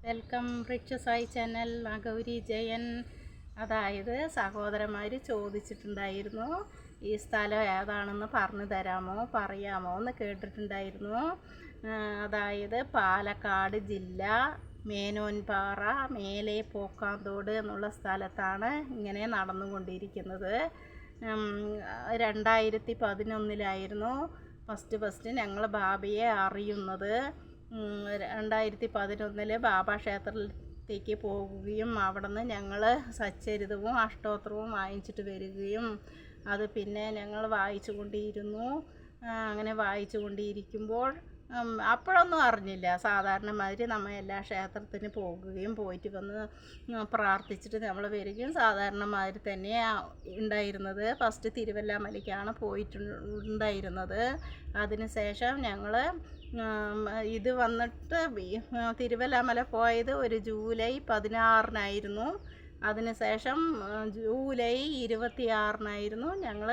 Welcome Sai channel. Gauri Jayan. അതായത് സഹോദരന്മാർ ചോദിച്ചിട്ടുണ്ടായിരുന്നു, ഈ സ്ഥലം ഏതാണെന്ന് പറഞ്ഞു തരാമോ പറയാമോ എന്ന് കേട്ടിട്ടുണ്ടായിരുന്നു. അതായത് പാലക്കാട് ജില്ല മേനോൻപാറ മേലെ പോക്കാന്തോട് എന്നുള്ള സ്ഥലത്താണ് ഇങ്ങനെ നടന്നുകൊണ്ടിരിക്കുന്നത്. 2011 ഫസ്റ്റ് ഞങ്ങൾ ബാബയെ അറിയുന്നത്. 2011 ബാബ ക്ഷേത്രത്തിലേക്ക് പോകുകയും അവിടെ നിന്ന് ഞങ്ങൾ സച്ചരിതവും അഷ്ടോത്രവും വായിച്ചിട്ട് വരികയും അത് പിന്നെ ഞങ്ങൾ വായിച്ചു കൊണ്ടിരുന്നു. അങ്ങനെ വായിച്ചു കൊണ്ടിരിക്കുമ്പോൾ അപ്പോഴൊന്നും അറിഞ്ഞില്ല. സാധാരണ മാതിരി നമ്മൾ എല്ലാ ക്ഷേത്രത്തിന് പോകുകയും പോയിട്ട് വന്ന് പ്രാർത്ഥിച്ചിട്ട് നമ്മൾ വരികയും സാധാരണ മാതിരി തന്നെ ഉണ്ടായിരുന്നത്. ഫസ്റ്റ് തിരുവല്ലാമലയ്ക്കാണ് പോയിട്ടുണ്ടായിരുന്നത്. അതിനുശേഷം ഞങ്ങൾ ഇത് വന്നിട്ട് തിരുവല്ലാമല പോയത് ഒരു ജൂലൈ 16 അതിനുശേഷം ജൂലൈ 26 ഞങ്ങൾ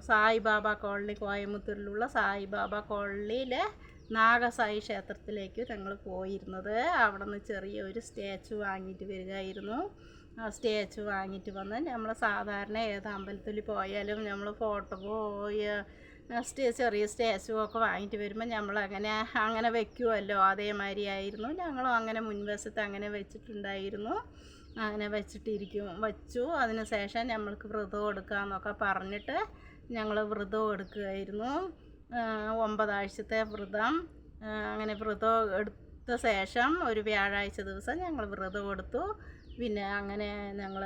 സായിബാബ കോളനി, കോയമ്പത്തൂരിലുള്ള സായിബാബ കോളനിയിലെ നാഗസായി ക്ഷേത്രത്തിലേക്ക് ഞങ്ങൾ പോയിരുന്നത്. അവിടെ നിന്ന് ചെറിയൊരു സ്റ്റാച്ചു വാങ്ങിയിട്ട് വരികയായിരുന്നു. ആ സ്റ്റാച്ചു വാങ്ങിയിട്ട് വന്ന് നമ്മൾ സാധാരണ ഏത് അമ്പലത്തിൽ പോയാലും നമ്മൾ ഫോട്ടോയോ ചെറിയ സ്റ്റാച്ചു ഒക്കെ വാങ്ങിയിട്ട് വരുമ്പോൾ നമ്മൾ അങ്ങനെ വെക്കുമല്ലോ, അതേമാതിരി ആയിരുന്നു. ഞങ്ങളും അങ്ങനെ മുൻവശത്ത് അങ്ങനെ വെച്ചിട്ടുണ്ടായിരുന്നു. അങ്ങനെ വെച്ചു. അതിന് ശേഷം നമ്മൾക്ക് വ്രതം എടുക്കാമെന്നൊക്കെ പറഞ്ഞിട്ട് ഞങ്ങൾ വ്രതം എടുക്കുകയായിരുന്നു. 9 ആഴ്ചത്തെ വ്രതം. അങ്ങനെ വ്രതം എടുത്ത ശേഷം ഒരു വ്യാഴാഴ്ച ദിവസം ഞങ്ങൾ വ്രതം എടുത്തു. പിന്നെ അങ്ങനെ ഞങ്ങൾ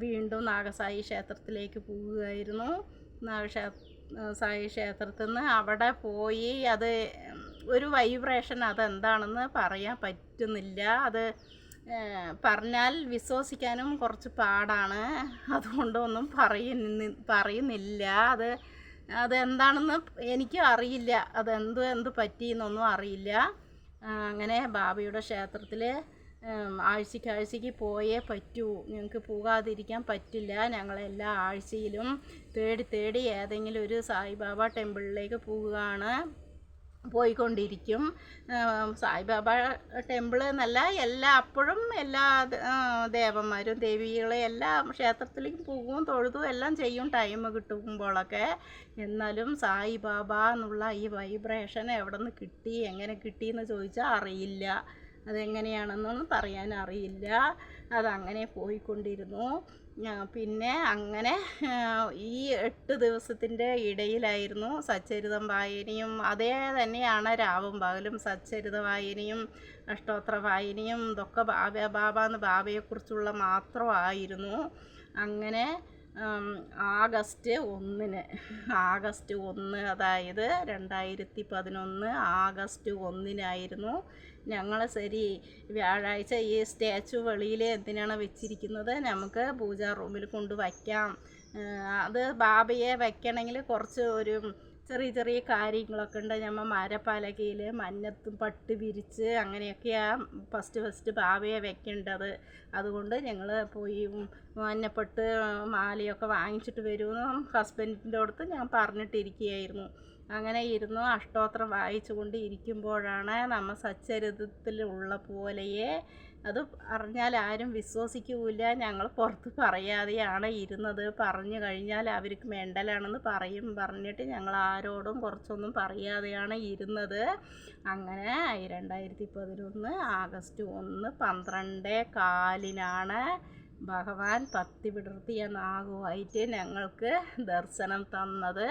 വീണ്ടും നാഗസായി ക്ഷേത്രത്തിലേക്ക് പോവുകയായിരുന്നു. സായി ക്ഷേത്രത്തിൽ നിന്ന് അവിടെ പോയി അത് ഒരു വൈബ്രേഷൻ, അതെന്താണെന്ന് പറയാൻ പറ്റുന്നില്ല. അത് പറഞ്ഞാൽ വിശ്വസിക്കാനും കുറച്ച് പാടാണ്. അതുകൊണ്ടൊന്നും പറയുന്നില്ല. അതെന്താണെന്ന് എനിക്കും അറിയില്ല. എന്ത് പറ്റിയെന്നൊന്നും അറിയില്ല. അങ്ങനെ ബാബയുടെ ക്ഷേത്രത്തിൽ ആഴ്ചയ്ക്ക് പോയേ പറ്റൂ. ഞങ്ങൾക്ക് പോകാതിരിക്കാൻ പറ്റില്ല. ഞങ്ങളെല്ലാ ആഴ്ചയിലും തേടി ഏതെങ്കിലും ഒരു സായിബാബ ടെമ്പിളിലേക്ക് പോയിക്കൊണ്ടിരിക്കും. സായിബാബ ടെമ്പിൾ എന്നല്ല, അപ്പോഴും എല്ലാ ദേവന്മാരും ദേവികളെ എല്ലാ ക്ഷേത്രത്തിലേക്കും പോകും, തൊഴുതും എല്ലാം ചെയ്യും ടൈം കിട്ടുമ്പോഴൊക്കെ. എന്നാലും സായിബാബ എന്നുള്ള ഈ വൈബ്രേഷൻ എവിടെ നിന്ന് കിട്ടി, എങ്ങനെ കിട്ടിയെന്ന് ചോദിച്ചാൽ അറിയില്ല. അതെങ്ങനെയാണെന്നൊന്നും പറയാൻ അറിയില്ല. അതങ്ങനെ പോയിക്കൊണ്ടിരുന്നു. പിന്നെ അങ്ങനെ ഈ 8 ദിവസത്തിൻ്റെ ഇടയിലായിരുന്നു സച്ചരിതം വായനയും. അതേ തന്നെയാണ് രാവും പകലും സച്ചരിത വായനയും അഷ്ടോത്ര വായനയും. ഇതൊക്കെ ബാബയെക്കുറിച്ചുള്ള മാത്രമായിരുന്നു. അങ്ങനെ ആഗസ്റ്റ് 1 അതായത് 2011 ആഗസ്റ്റ് 1 ഞങ്ങൾ ശരി വ്യാഴാഴ്ച ഈ സ്റ്റാച്ചു വെളിയിൽ എന്തിനാണ് വെച്ചിരിക്കുന്നത്, നമുക്ക് പൂജാ റൂമിൽ കൊണ്ട് വയ്ക്കാം. അത് ബാബയെ വയ്ക്കണമെങ്കിൽ കുറച്ച് ഒരു ചെറിയ കാര്യങ്ങളൊക്കെ ഉണ്ട്. നമ്മൾ മരപ്പലകയിൽ മഞ്ഞത്തും പട്ട് വിരിച്ച് അങ്ങനെയൊക്കെയാണ് ഫസ്റ്റ് ബാബയെ വെക്കേണ്ടത്. അതുകൊണ്ട് ഞങ്ങൾ പോയി മഞ്ഞപ്പട്ട് മാലയൊക്കെ വാങ്ങിച്ചിട്ട് വരുമെന്ന് ഹസ്ബൻഡിൻ്റെ അടുത്ത് ഞാൻ പറഞ്ഞിട്ടിരിക്കുകയായിരുന്നു. അങ്ങനെ ഇരുന്നു അഷ്ടോത്രം വായിച്ചു കൊണ്ട് ഇരിക്കുമ്പോഴാണ് നമ്മൾ സച്ചരിതത്തിലുള്ള പോലെയേ അത് അറിഞ്ഞാൽ ആരും വിശ്വസിക്കില്ല. ഞങ്ങൾ പുറത്ത് പറയാതെയാണ് ഇരുന്നത്. പറഞ്ഞു കഴിഞ്ഞാൽ അവർക്ക് മെൻ്റലാണെന്ന് പറഞ്ഞിട്ട് ഞങ്ങൾ ആരോടും കുറച്ചൊന്നും പറയാതെയാണ് ഇരുന്നത്. അങ്ങനെ 2011 ആഗസ്റ്റ് 1 12:15 ഭഗവാൻ പത്തി വിടർത്തിയ നാഗുമായിട്ട് ഞങ്ങൾക്ക് ദർശനം തന്നത്.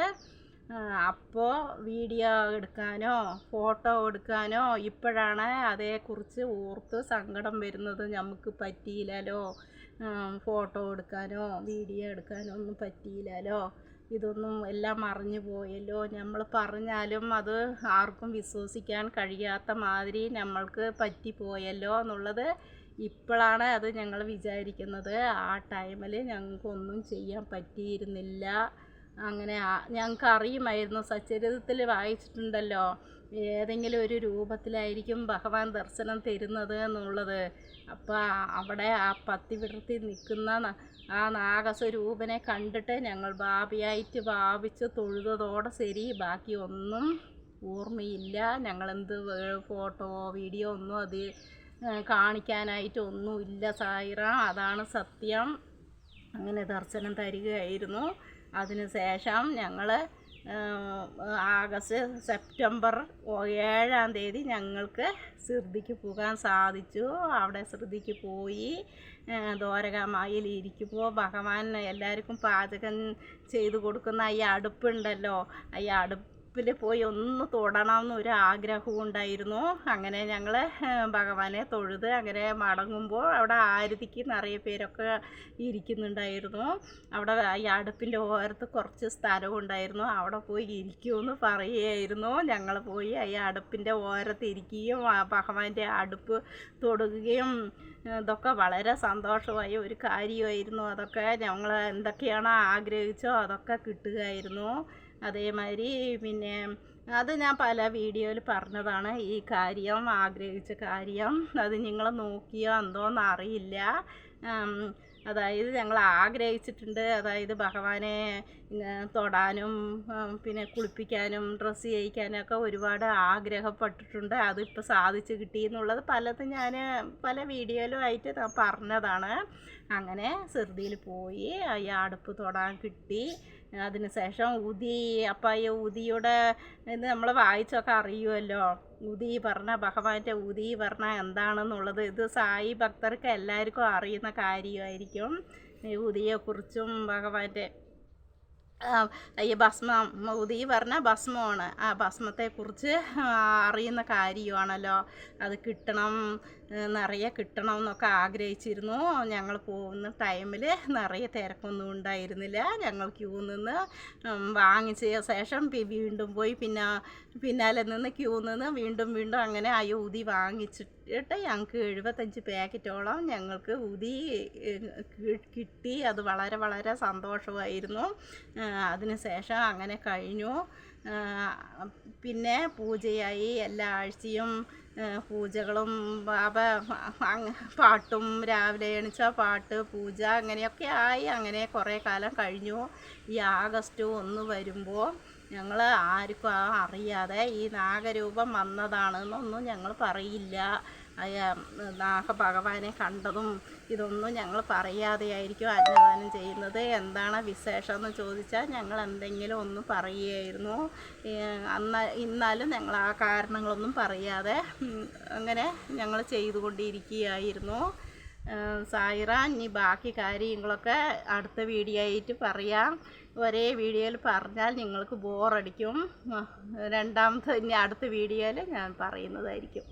അപ്പോൾ വീഡിയോ എടുക്കാനോ ഫോട്ടോ എടുക്കാനോ ഇപ്പോഴാണ് അതേക്കുറിച്ച് ഓർത്ത് സങ്കടം വരുന്നത്. നമുക്ക് പറ്റിയില്ലല്ലോ, ഫോട്ടോ എടുക്കാനോ വീഡിയോ എടുക്കാനോ ഒന്നും പറ്റിയില്ലല്ലോ. ഇതൊന്നും എല്ലാം മറിഞ്ഞു പോയല്ലോ. നമ്മൾ പറഞ്ഞാലും അത് ആർക്കും വിശ്വസിക്കാൻ കഴിയാത്ത മാതിരി നമ്മൾക്ക് പറ്റിപ്പോയല്ലോ എന്നുള്ളത് ഇപ്പോഴാണ് അത് ഞങ്ങൾ വിചാരിക്കുന്നത്. ആ ടൈമിൽ ഞങ്ങൾക്കൊന്നും ചെയ്യാൻ പറ്റിയിരുന്നില്ല. അങ്ങനെ ഞങ്ങൾക്ക് അറിയുമായിരുന്നു, സച്ചരിതത്തിൽ വായിച്ചിട്ടുണ്ടല്ലോ, ഏതെങ്കിലും ഒരു രൂപത്തിലായിരിക്കും ഭഗവാൻ ദർശനം തരുന്നത് എന്നുള്ളത്. അപ്പോൾ അവിടെ ആ പത്തി വിടർത്തി നിൽക്കുന്ന ആ നാഗസ്വരൂപനെ കണ്ടിട്ട് ഞങ്ങൾ ബാബയായിട്ട് ഭാവിച്ച് തൊഴുതതോടെ ശരി, ബാക്കി ഒന്നും ഓർമ്മയില്ല. ഞങ്ങളെന്ത് ഫോട്ടോ വീഡിയോ ഒന്നും അത് കാണിക്കാനായിട്ടൊന്നുമില്ല സായിറ, അതാണ് സത്യം. അങ്ങനെ ദർശനം തരികയായിരുന്നു. അതിനുശേഷം ഞങ്ങൾ സെപ്റ്റംബർ 7-ാം തീയതി ഞങ്ങൾക്ക് സിർദിക്ക് പോകാൻ സാധിച്ചു. അവിടെ സിർദിക്ക് പോയി ദ്വാരകാമായിൽ ഇരിക്കുമ്പോൾ ഭഗവാൻ എല്ലാവർക്കും പാചകം ചെയ്തു കൊടുക്കുന്ന ഈ അടുപ്പുണ്ടല്ലോ, ഈ അടുപ്പിൽ പോയി ഒന്ന് തൊടണമെന്നൊരു ആഗ്രഹവും ഉണ്ടായിരുന്നു. അങ്ങനെ ഞങ്ങൾ ഭഗവാനെ തൊഴുത് അങ്ങനെ മടങ്ങുമ്പോൾ അവിടെ ആരതിക്ക് നിറയെ പേരൊക്കെ ഇരിക്കുന്നുണ്ടായിരുന്നു. അവിടെ ഈ അടുപ്പിൻ്റെ ഓരത്ത് കുറച്ച് സ്ഥലം ഉണ്ടായിരുന്നു, അവിടെ പോയി ഇരിക്കുമെന്ന് പറയുകയായിരുന്നു. ഞങ്ങൾ പോയി ഈ അടുപ്പിൻ്റെ ഓരത്ത് ഇരിക്കുകയും ഭഗവാന്റെ അടുപ്പ് തൊടുകയും ഇതൊക്കെ വളരെ സന്തോഷമായ ഒരു കാര്യമായിരുന്നു. അതൊക്കെ ഞങ്ങൾ എന്തൊക്കെയാണോ ആഗ്രഹിച്ചോ അതൊക്കെ കിട്ടുകയായിരുന്നു. അതേമാതിരി പിന്നെ അത് ഞാൻ പല വീഡിയോയിൽ പറഞ്ഞതാണ്, ഈ കാര്യം, ആഗ്രഹിച്ച കാര്യം. അത് നിങ്ങൾ നോക്കിയോ എന്തോന്ന് അറിയില്ല. അതായത് ഞങ്ങൾ ആഗ്രഹിച്ചിട്ടുണ്ട്, അതായത് ഭഗവാനെ തൊടാനും പിന്നെ കുളിപ്പിക്കാനും ഡ്രസ്സ് ചെയ്യിക്കാനൊക്കെ ഒരുപാട് ആഗ്രഹപ്പെട്ടിട്ടുണ്ട്. അതിപ്പോൾ സാധിച്ചു കിട്ടി എന്നുള്ളത് പലതും ഞാൻ പല വീഡിയോയിലും ആയിട്ട് പറഞ്ഞതാണ്. അങ്ങനെ സിർദിയിൽ പോയി ഈ അടുപ്പ് തൊടാൻ കിട്ടി. അതിനുശേഷം ഉതി, അപ്പം ഈ ഉതിയുടെ ഇത് നമ്മൾ വായിച്ചൊക്കെ അറിയുമല്ലോ. ഉതി പറഞ്ഞ ഭഗവാന്റെ ഉതി പറഞ്ഞാൽ എന്താണെന്നുള്ളത് ഇത് സായി ഭക്തർക്ക് എല്ലാവർക്കും അറിയുന്ന കാര്യമായിരിക്കും. ഈ ഉതിയെക്കുറിച്ചും ഭഗവാന്റെ ഈ ഭസ്മം, ഉതി പറഞ്ഞ ഭസ്മമാണ്. ആ ഭസ്മത്തെക്കുറിച്ച് അറിയുന്ന കാര്യമാണല്ലോ. അത് കിട്ടണം, നിറയെ കിട്ടണം എന്നൊക്കെ ആഗ്രഹിച്ചിരുന്നു. ഞങ്ങൾ പോകുന്ന ടൈമിൽ നിറയെ തിരക്കൊന്നും ഉണ്ടായിരുന്നില്ല. ഞങ്ങൾ ക്യൂ നിന്ന് വാങ്ങിച്ച ശേഷം വീണ്ടും പോയി പിന്നാലെ നിന്ന് ക്യൂ നിന്ന് വീണ്ടും അങ്ങനെ ആ ഉതി വാങ്ങിച്ചിട്ട് ഞങ്ങൾക്ക് 75 പാക്കറ്റോളം ഞങ്ങൾക്ക് ഉതി കിട്ടി. അത് വളരെ വളരെ സന്തോഷമായിരുന്നു. അതിനുശേഷം അങ്ങനെ കഴിഞ്ഞു. പിന്നെ പൂജയായി. എല്ലാ ആഴ്ചയും പൂജകളും പാട്ടും, രാവിലെ എണിച്ച പാട്ട്, പൂജ, അങ്ങനെയൊക്കെ ആയി. അങ്ങനെ കുറേ കാലം കഴിഞ്ഞു. ഈ ആഗസ്റ്റ് 1 വരുമ്പോൾ ഞങ്ങൾ ആർക്കും അറിയാതെ ഈ നാഗരൂപം വന്നതാണെന്നൊന്നും ഞങ്ങൾ പറയില്ല. ഭഗവാനെ കണ്ടതും ഇതൊന്നും ഞങ്ങൾ പറയാതെയായിരിക്കും അന്നദാനം ചെയ്യുന്നത്. എന്താണ് വിശേഷം എന്ന് ചോദിച്ചാൽ ഞങ്ങൾ എന്തെങ്കിലും ഒന്ന് പറയുകയായിരുന്നു. ഇന്നാലും ഞങ്ങൾ ആ കാരണങ്ങളൊന്നും പറയാതെ അങ്ങനെ ഞങ്ങൾ ചെയ്തുകൊണ്ടിരിക്കുകയായിരുന്നു. സായിറ, ഇനി ബാക്കി കാര്യങ്ങളൊക്കെ അടുത്ത വീഡിയോ ആയിട്ട് പറയാം. ഒരേ വീഡിയോയിൽ പറഞ്ഞാൽ നിങ്ങൾക്ക് ബോറടിക്കും. രണ്ടാമത്തെ ഇനി അടുത്ത വീഡിയോയിൽ ഞാൻ പറയുന്നതായിരിക്കും.